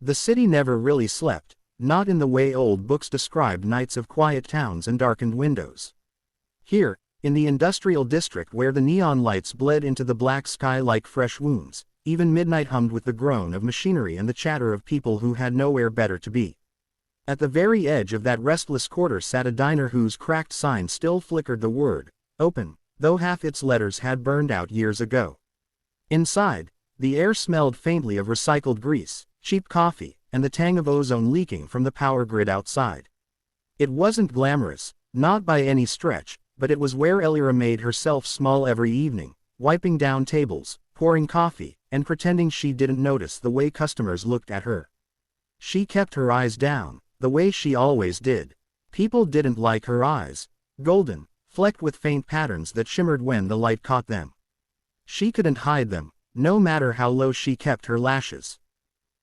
The city never really slept, not in the way old books described nights of quiet towns and darkened windows. Here, in the industrial district where the neon lights bled into the black sky like fresh wounds, even midnight hummed with the groan of machinery and the chatter of people who had nowhere better to be. At the very edge of that restless quarter sat a diner whose cracked sign still flickered the word, "Open," though half its letters had burned out years ago. Inside, the air smelled faintly of recycled grease, cheap coffee, and the tang of ozone leaking from the power grid outside. It wasn't glamorous, not by any stretch, but it was where Lira made herself small every evening, wiping down tables, pouring coffee, and pretending she didn't notice the way customers looked at her. She kept her eyes down, the way she always did. People didn't like her eyes, golden, flecked with faint patterns that shimmered when the light caught them. She couldn't hide them, no matter how low she kept her lashes.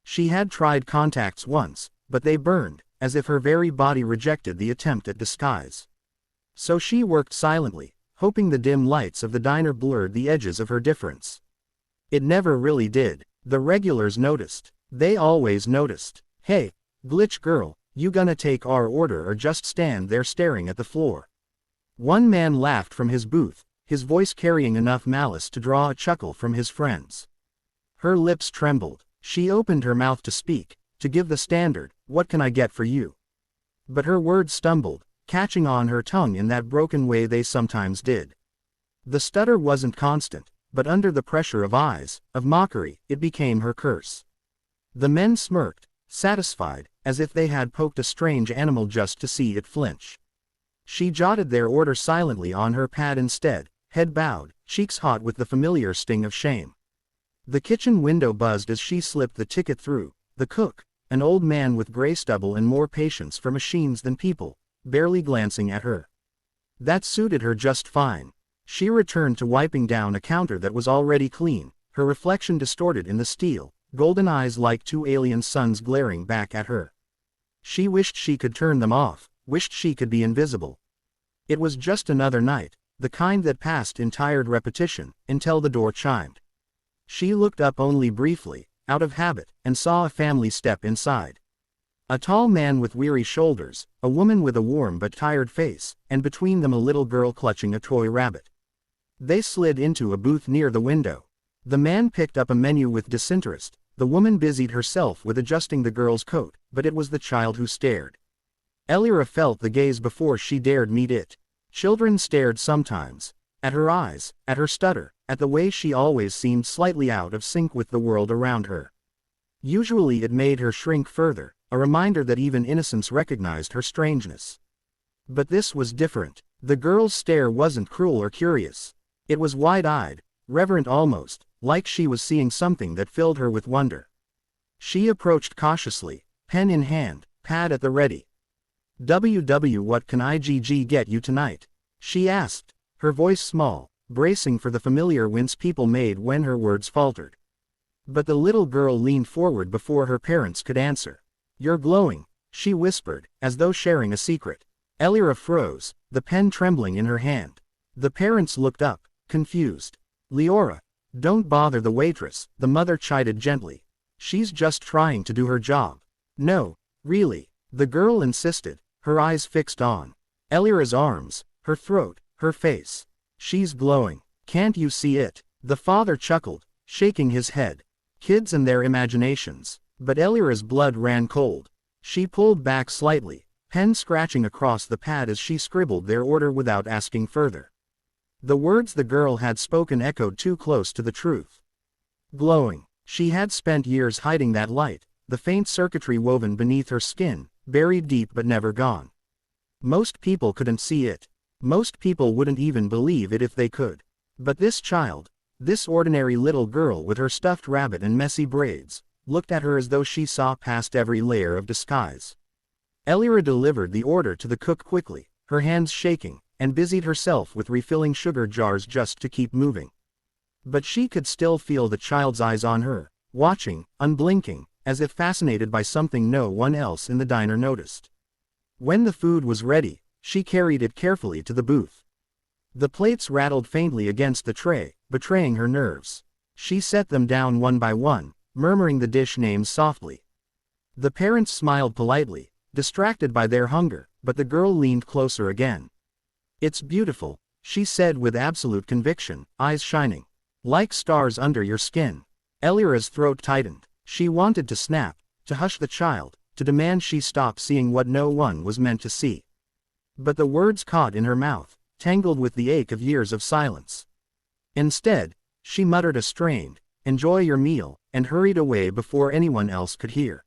She had tried contacts once, but they burned, as if her very body rejected the attempt at disguise. So she worked silently, hoping the dim lights of the diner blurred the edges of her difference. It never really did. The regulars noticed. They always noticed. "Hey, glitch girl, you gonna take our order or just stand there staring at the floor?" One man laughed from his booth, his voice carrying enough malice to draw a chuckle from his friends. Her lips trembled. She opened her mouth to speak, to give the standard, "What can I get for you?" But her words stumbled, catching on her tongue in that broken way they sometimes did. The stutter wasn't constant, but under the pressure of eyes, of mockery, it became her curse. The men smirked, satisfied, as if they had poked a strange animal just to see it flinch. She jotted their order silently on her pad instead, head bowed, cheeks hot with the familiar sting of shame. The kitchen window buzzed as she slipped the ticket through. The cook, an old man with gray stubble and more patience for machines than people, barely glancing at her. That suited her just fine. She returned to wiping down a counter that was already clean, her reflection distorted in the steel, golden eyes like two alien suns glaring back at her. She wished she could turn them off, wished she could be invisible. It was just another night, the kind that passed in tired repetition, until the door chimed. She looked up only briefly, out of habit, and saw a family step inside. A tall man with weary shoulders, a woman with a warm but tired face, and between them a little girl clutching a toy rabbit. They slid into a booth near the window. The man picked up a menu with disinterest, the woman busied herself with adjusting the girl's coat, but it was the child who stared. Lira felt the gaze before she dared meet it. Children stared sometimes. At her eyes, at her stutter, at the way she always seemed slightly out of sync with the world around her. Usually it made her shrink further, a reminder that even innocence recognized her strangeness. But this was different. The girl's stare wasn't cruel or curious. It was wide-eyed, reverent almost, like she was seeing something that filled her with wonder. She approached cautiously, pen in hand, pad at the ready. What can IGG get you tonight?" she asked, her voice small, bracing for the familiar wince people made when her words faltered. But the little girl leaned forward before her parents could answer. "You're glowing," she whispered, as though sharing a secret. Lira froze, the pen trembling in her hand. The parents looked up, confused. "Leora, don't bother the waitress," the mother chided gently. "She's just trying to do her job." "No, really," the girl insisted, her eyes fixed on Lira's arms, her throat, her face. "She's glowing. Can't you see it?" The father chuckled, shaking his head. Kids and their imaginations. But Lira's blood ran cold. She pulled back slightly, pen scratching across the pad as she scribbled their order without asking further. The words the girl had spoken echoed too close to the truth. Glowing. She had spent years hiding that light, the faint circuitry woven beneath her skin, buried deep but never gone. Most people couldn't see it. Most people wouldn't even believe it if they could. But this child, this ordinary little girl with her stuffed rabbit and messy braids, looked at her as though she saw past every layer of disguise. Lira delivered the order to the cook quickly, her hands shaking, and busied herself with refilling sugar jars just to keep moving. But she could still feel the child's eyes on her, watching, unblinking, as if fascinated by something no one else in the diner noticed. When the food was ready, she carried it carefully to the booth. The plates rattled faintly against the tray, betraying her nerves. She set them down one by one, murmuring the dish names softly. The parents smiled politely, distracted by their hunger, but the girl leaned closer again. "It's beautiful," she said with absolute conviction, eyes shining. "Like stars under your skin." Elira's throat tightened. She wanted to snap, to hush the child, to demand she stop seeing what no one was meant to see. But the words caught in her mouth, tangled with the ache of years of silence. Instead, she muttered a strained, "Enjoy your meal," and hurried away before anyone else could hear.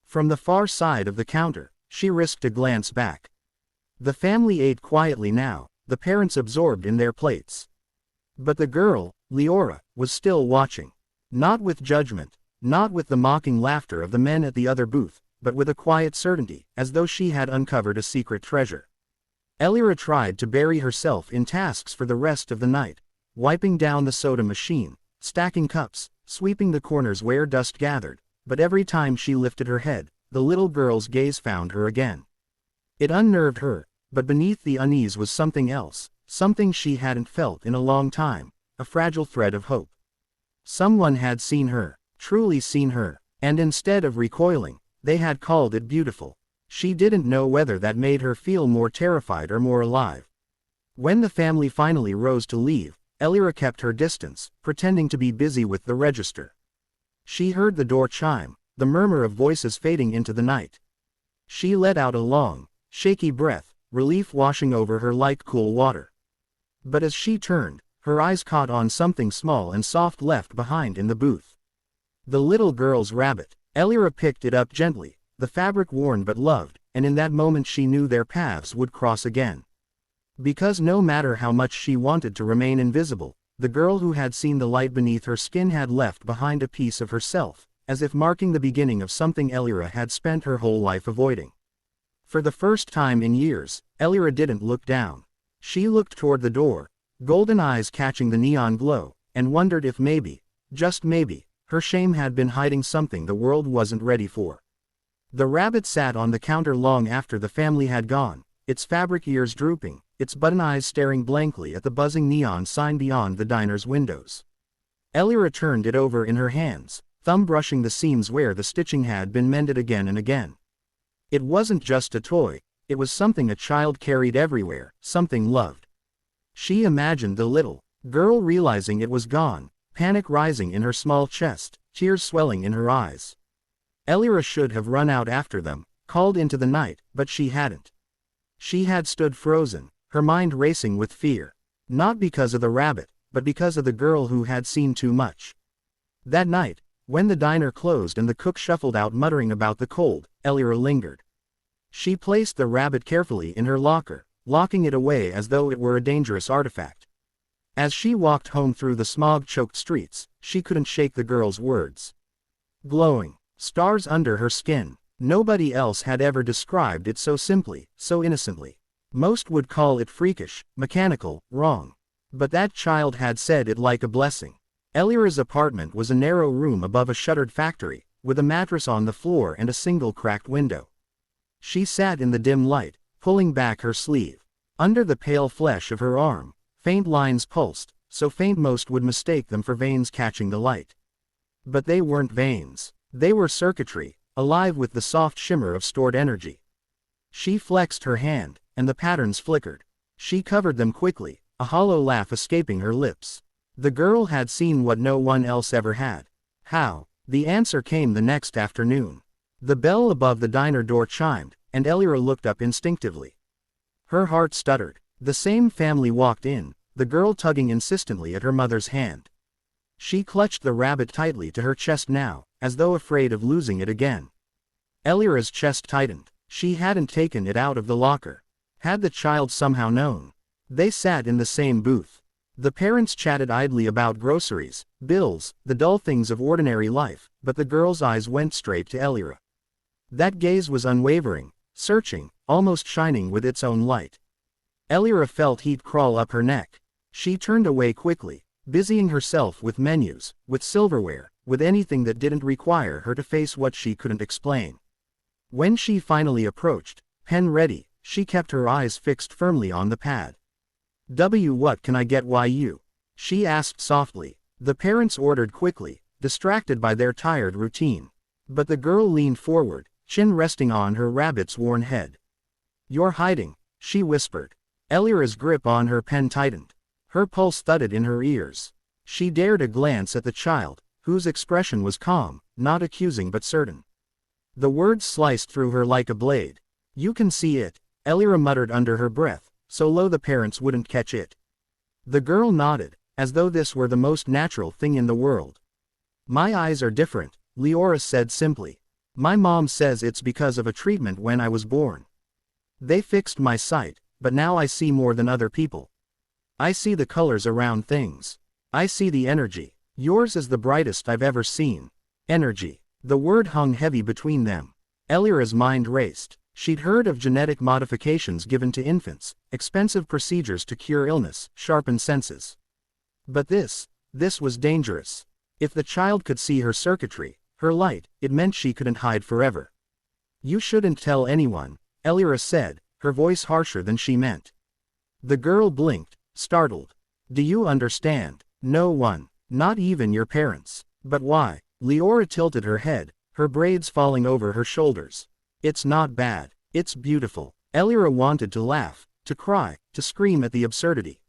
From the far side of the counter, she risked a glance back. The family ate quietly now, the parents absorbed in their plates. But the girl, Lira, was still watching. Not with judgment, not with the mocking laughter of the men at the other booth, but with a quiet certainty, as though she had uncovered a secret treasure. Lira tried to bury herself in tasks for the rest of the night, wiping down the soda machine, stacking cups, sweeping the corners where dust gathered, but every time she lifted her head, the little girl's gaze found her again. It unnerved her, but beneath the unease was something else, something she hadn't felt in a long time, a fragile thread of hope. Someone had seen her, truly seen her, and instead of recoiling, they had called it beautiful. She didn't know whether that made her feel more terrified or more alive. When the family finally rose to leave, Lira kept her distance, pretending to be busy with the register. She heard the door chime, the murmur of voices fading into the night. She let out a long, shaky breath, relief washing over her like cool water. But as she turned, her eyes caught on something small and soft left behind in the booth. The little girl's rabbit. Lira picked it up gently, the fabric worn but loved, and in that moment she knew their paths would cross again. Because no matter how much she wanted to remain invisible, the girl who had seen the light beneath her skin had left behind a piece of herself, as if marking the beginning of something Lira had spent her whole life avoiding. For the first time in years, Lira didn't look down. She looked toward the door, golden eyes catching the neon glow, and wondered if maybe, just maybe, her shame had been hiding something the world wasn't ready for. The rabbit sat on the counter long after the family had gone, its fabric ears drooping, its button eyes staring blankly at the buzzing neon sign beyond the diner's windows. Lira turned it over in her hands, thumb brushing the seams where the stitching had been mended again and again. It wasn't just a toy, it was something a child carried everywhere, something loved. She imagined the little girl realizing it was gone, panic rising in her small chest, tears swelling in her eyes. Lira should have run out after them, called into the night, but she hadn't. She had stood frozen, her mind racing with fear. Not because of the rabbit, but because of the girl who had seen too much. That night, when the diner closed and the cook shuffled out muttering about the cold, Lira lingered. She placed the rabbit carefully in her locker, locking it away as though it were a dangerous artifact. As she walked home through the smog-choked streets, she couldn't shake the girl's words. Glowing, stars under her skin. Nobody else had ever described it so simply, so innocently. Most would call it freakish, mechanical, wrong. But that child had said it like a blessing. Lira's apartment was a narrow room above a shuttered factory, with a mattress on the floor and a single cracked window. She sat in the dim light, pulling back her sleeve. Under the pale flesh of her arm, faint lines pulsed, so faint most would mistake them for veins catching the light. But they weren't veins. They were circuitry, alive with the soft shimmer of stored energy. She flexed her hand, and the patterns flickered. She covered them quickly, a hollow laugh escaping her lips. The girl had seen what no one else ever had. How? The answer came the next afternoon. The bell above the diner door chimed, and Lira looked up instinctively. Her heart stuttered. The same family walked in, the girl tugging insistently at her mother's hand. She clutched the rabbit tightly to her chest now, as though afraid of losing it again. Lira's chest tightened. She hadn't taken it out of the locker. Had the child somehow known? They sat in the same booth. The parents chatted idly about groceries, bills, the dull things of ordinary life, but the girl's eyes went straight to Lira. That gaze was unwavering, searching, almost shining with its own light. Lira felt heat crawl up her neck. She turned away quickly, busying herself with menus, with silverware, with anything that didn't require her to face what she couldn't explain. When she finally approached, pen ready, she kept her eyes fixed firmly on the pad. What can I get you? She asked softly. The parents ordered quickly, distracted by their tired routine. But the girl leaned forward, chin resting on her rabbit's worn head. "You're hiding," she whispered. Elira's grip on her pen tightened. Her pulse thudded in her ears. She dared a glance at the child, whose expression was calm, not accusing but certain. The words sliced through her like a blade. "You can see it," Elira muttered under her breath, so low the parents wouldn't catch it. The girl nodded, as though this were the most natural thing in the world. "My eyes are different," Lira said simply. "My mom says it's because of a treatment when I was born. They fixed my sight, but now I see more than other people. I see the colors around things. I see the energy. Yours is the brightest I've ever seen." Energy. The word hung heavy between them. Elira's mind raced. She'd heard of genetic modifications given to infants, expensive procedures to cure illness, sharpen senses. But this was dangerous. If the child could see her circuitry, her light, it meant she couldn't hide forever. "You shouldn't tell anyone," Elira said, her voice harsher than she meant. The girl blinked, startled. "Do you understand? No one, not even your parents." "But why?" Lira tilted her head, her braids falling over her shoulders. "It's not bad. It's beautiful." Elira wanted to laugh, to cry, to scream at the absurdity.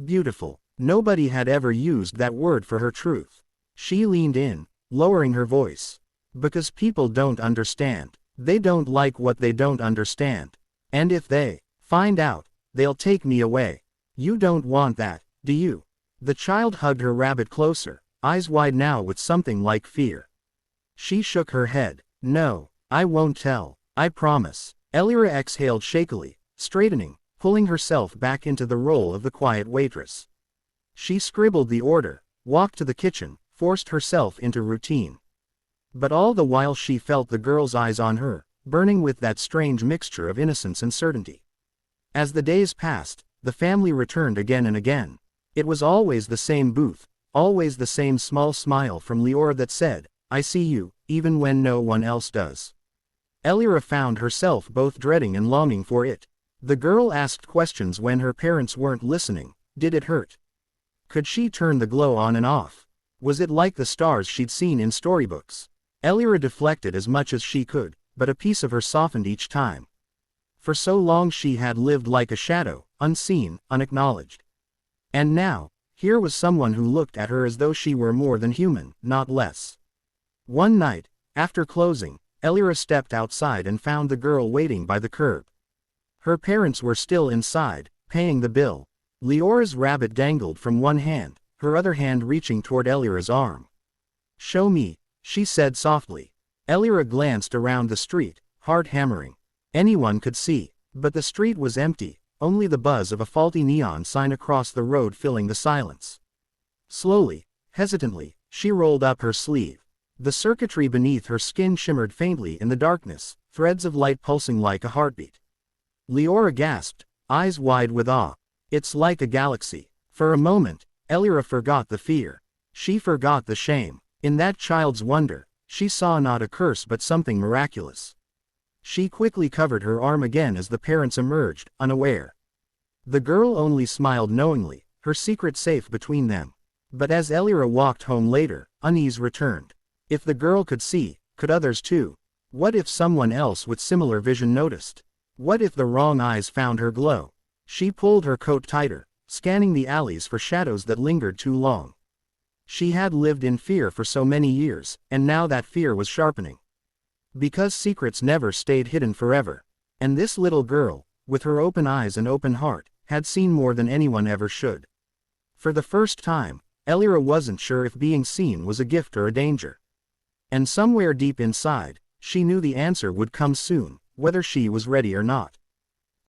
Beautiful. Nobody had ever used that word for her truth. She leaned in, lowering her voice. "Because people don't understand. They don't like what they don't understand. And if they find out, they'll take me away. You don't want that, do you?" The child hugged her rabbit closer, eyes wide now with something like fear. She shook her head. "No, I won't tell. I promise." Elira exhaled shakily, straightening, pulling herself back into the role of the quiet waitress. She scribbled the order, walked to the kitchen, forced herself into routine. But all the while she felt the girl's eyes on her, burning with that strange mixture of innocence and certainty. As the days passed, the family returned again and again. It was always the same booth, always the same small smile from Lira that said, "I see you," even when no one else does. Elira found herself both dreading and longing for it. The girl asked questions when her parents weren't listening. Did it hurt? Could she turn the glow on and off? Was it like the stars she'd seen in storybooks? Elira deflected as much as she could, but a piece of her softened each time. For so long she had lived like a shadow, unseen, unacknowledged. And now, here was someone who looked at her as though she were more than human, not less. One night, after closing, Elira stepped outside and found the girl waiting by the curb. Her parents were still inside, paying the bill. Lira's rabbit dangled from one hand, her other hand reaching toward Elira's arm. "Show me," she said softly. Elira glanced around the street, heart hammering. Anyone could see, but the street was empty, only the buzz of a faulty neon sign across the road filling the silence. Slowly, hesitantly, she rolled up her sleeve. The circuitry beneath her skin shimmered faintly in the darkness, threads of light pulsing like a heartbeat. Lira gasped, eyes wide with awe. "It's like a galaxy." For a moment, Elira forgot the fear. She forgot the shame. In that child's wonder, she saw not a curse but something miraculous. She quickly covered her arm again as the parents emerged, unaware. The girl only smiled knowingly, her secret safe between them. But as Elira walked home later, unease returned. If the girl could see, could others too? What if someone else with similar vision noticed? What if the wrong eyes found her glow? She pulled her coat tighter, scanning the alleys for shadows that lingered too long. She had lived in fear for so many years, and now that fear was sharpening. Because secrets never stayed hidden forever. And this little girl, with her open eyes and open heart, had seen more than anyone ever should. For the first time, Elira wasn't sure if being seen was a gift or a danger. And somewhere deep inside, she knew the answer would come soon, whether she was ready or not.